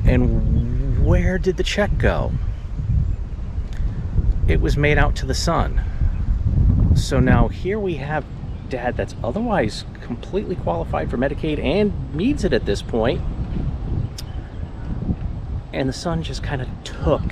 And where did the check go? It was made out to the son. So now here we have Dad that's otherwise completely qualified for Medicaid and needs it at this point, and the son just kind of took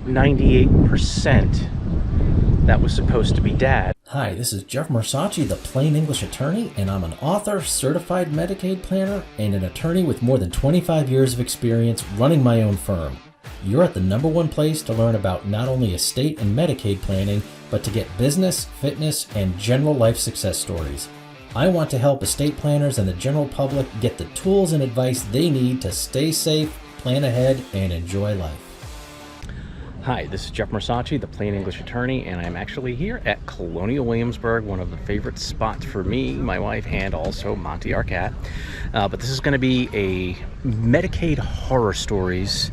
98% that was supposed to be Dad. Hi, this is Jeff Marsace, the Plain English Attorney, and I'm an author, certified Medicaid planner, and an attorney with more than 25 years of experience running my own firm. You're at the #1 place to learn about not only estate and Medicaid planning, but to get business, fitness, and general life success stories. I want to help estate planners and the general public get the tools and advice they need to stay safe, plan ahead, and enjoy life. Hi, this is Jeff Marsace, the Plain English Attorney, and I'm actually here at Colonial Williamsburg, one of the favorite spots for me, my wife, and also Monty, our cat. But this is going to be a Medicaid horror stories,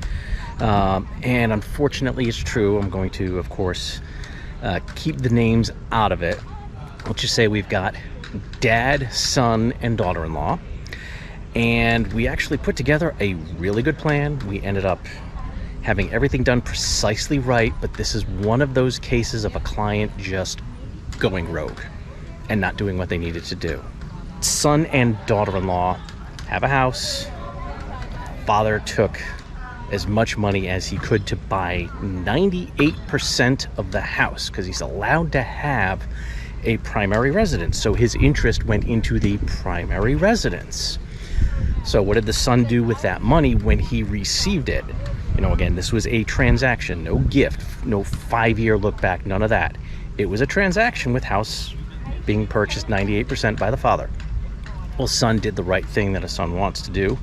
and unfortunately it's true. I'm going to, of course, keep the names out of it. Let's just say we've got dad, son, and daughter-in-law, and we actually put together a really good plan. We ended up having everything done precisely right, but this is one of those cases of a client just going rogue and not doing what they needed to do. Son and daughter-in-law have a house. Father took as much money as he could to buy 98% of the house because he's allowed to have a primary residence. So his interest went into the primary residence. So what did the son do with that money when he received it? You know, again, this was a transaction, no gift, no 5-year look back, none of that. It was a transaction with house being purchased 98% by the father. Well, son did the right thing that a son wants to do.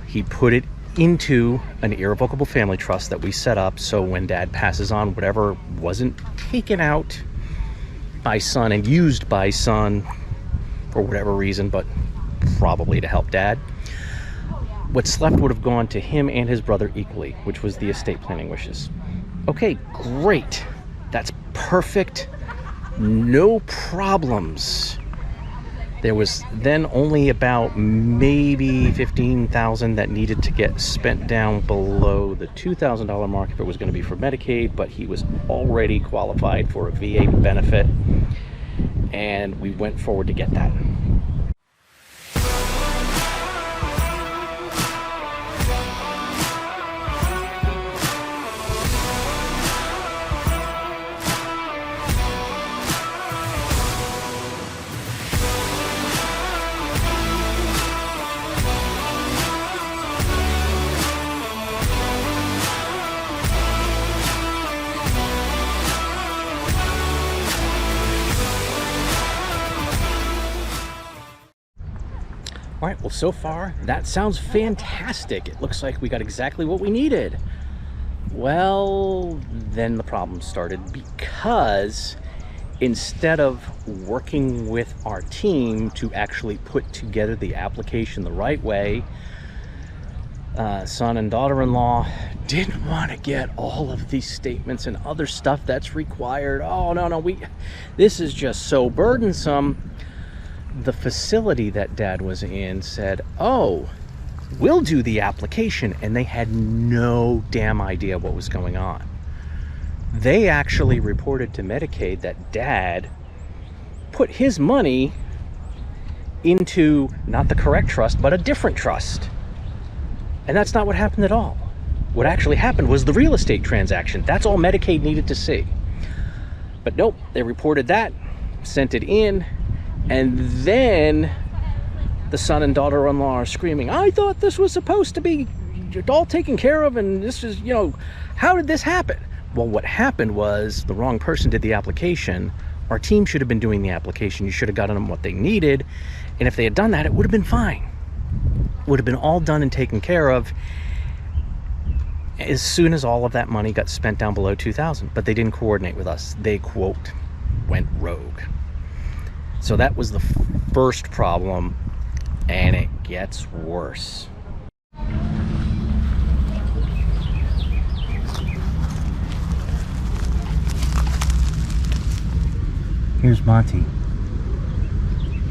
He put it into an irrevocable family trust that we set up, so when dad passes on, whatever wasn't taken out by son and used by son for whatever reason, but probably to help dad, what's left would have gone to him and his brother equally, which was the estate planning wishes. Okay, great. That's perfect. No problems. There was then only about maybe $15,000 that needed to get spent down below the $2,000 mark if it was going to be for Medicaid, but he was already qualified for a VA benefit, and we went forward to get that. All right, well, so far, that sounds fantastic. It looks like we got exactly what we needed. Well, then the problem started because instead of working with our team to actually put together the application the right way, son and daughter-in-law didn't want to get all of these statements and other stuff that's required. Oh, no, this is just so burdensome. The facility that dad was in said, oh, we'll do the application, and they had no damn idea what was going on. They actually reported to Medicaid that dad put his money into not the correct trust, but a different trust. And that's not what happened at all. What actually happened was the real estate transaction. That's all Medicaid needed to see. But nope, they reported that, sent it in, and then the son and daughter-in-law are screaming, I thought this was supposed to be all taken care of, and this is, how did this happen? Well, what happened was the wrong person did the application. Our team should have been doing the application. You should have gotten them what they needed, and if they had done that, it would have been fine. It would have been all done and taken care of as soon as all of that money got spent down below $2,000, but they didn't coordinate with us. They, quote, went rogue. So that was the first problem, and it gets worse. Here's Monty.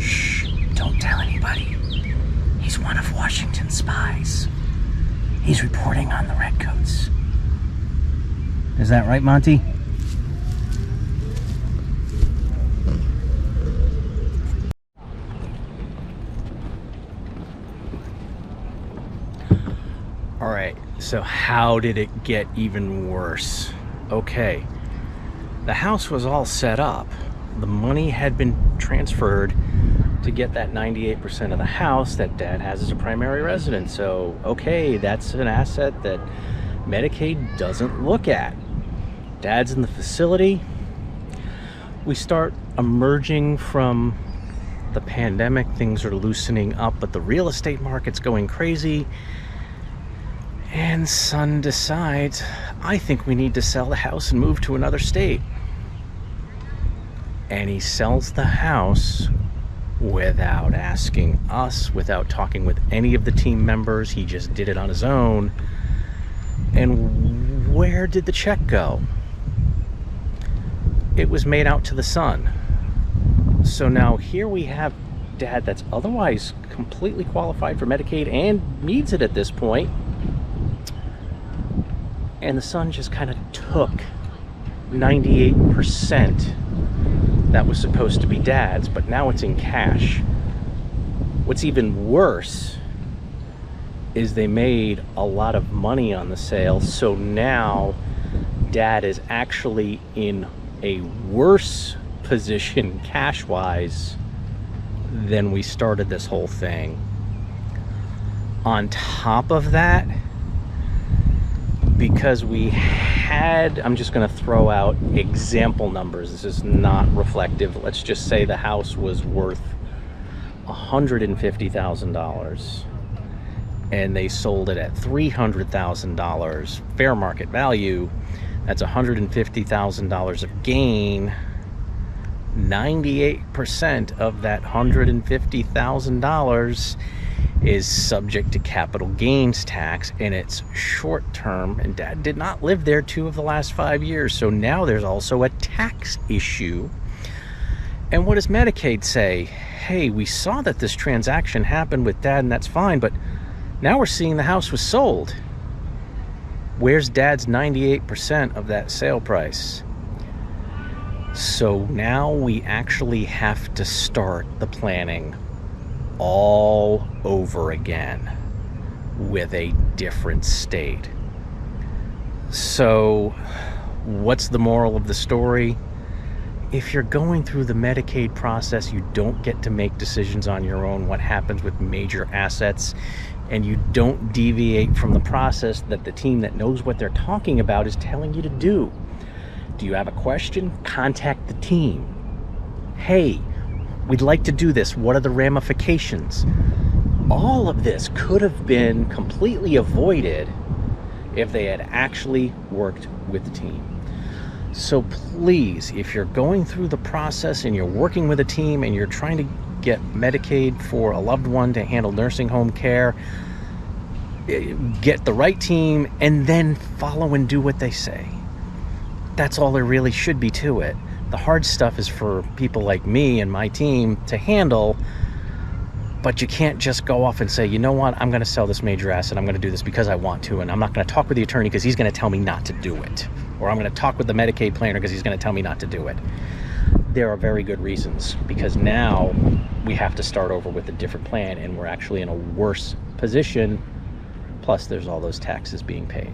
Shh, don't tell anybody. He's one of Washington's spies. He's reporting on the redcoats. Is that right, Monty? All right, so how did it get even worse? Okay, the house was all set up. The money had been transferred to get that 98% of the house that Dad has as a primary residence. So, okay, that's an asset that Medicaid doesn't look at. Dad's in the facility. We start emerging from the pandemic. Things are loosening up, but the real estate market's going crazy. And son decides, I think we need to sell the house and move to another state. And he sells the house without asking us, without talking with any of the team members. He just did it on his own. And where did the check go? It was made out to the son. So now here we have Dad that's otherwise completely qualified for Medicaid and needs it at this point. And the son just kind of took 98% that was supposed to be Dad's, but now it's in cash. What's even worse is they made a lot of money on the sale, so now Dad is actually in a worse position cash-wise than we started this whole thing. On top of that, because we had, I'm just going to throw out example numbers. This is not reflective. Let's just say the house was worth $150,000 and they sold it at $300,000 fair market value. That's $150,000 of gain. 98% of that $150,000 is subject to capital gains tax, and it's short term, and Dad did not live there 2 of the last 5 years, so now there's also a tax issue. And what does Medicaid say? Hey, we saw that this transaction happened with Dad, and that's fine, but now we're seeing the house was sold. Where's Dad's 98% of that sale price? So now we actually have to start the planning all over again with a different state. So what's the moral of the story? If you're going through the Medicaid process, you don't get to make decisions on your own what happens with major assets, and you don't deviate from the process that the team that knows what they're talking about is telling you to do. Do you have a question? Contact the team. Hey, we'd like to do this. What are the ramifications? All of this could have been completely avoided if they had actually worked with the team. So please, if you're going through the process and you're working with a team and you're trying to get Medicaid for a loved one to handle nursing home care, get the right team and then follow and do what they say. That's all there really should be to it. The hard stuff is for people like me and my team to handle, but you can't just go off and say, you know what, I'm going to sell this major asset, I'm going to do this because I want to, and I'm not going to talk with the attorney because he's going to tell me not to do it. Or I'm going to talk with the Medicaid planner because he's going to tell me not to do it. There are very good reasons, because now we have to start over with a different plan and we're actually in a worse position. Plus there's all those taxes being paid.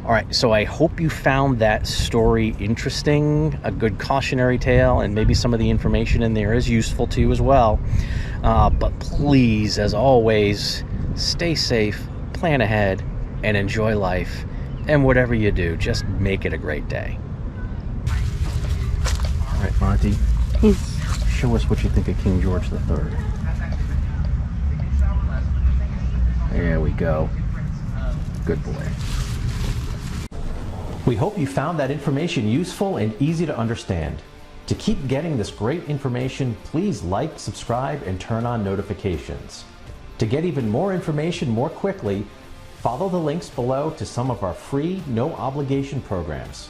All right, so I hope you found that story interesting, a good cautionary tale, and maybe some of the information in there is useful to you as well. But please, as always, stay safe, plan ahead, and enjoy life. And whatever you do, just make it a great day. All right, Monty, show us what you think of King George III. There we go. Good boy. We hope you found that information useful and easy to understand. To keep getting this great information, please like, subscribe, and turn on notifications. To get even more information more quickly, follow the links below to some of our free, no-obligation programs.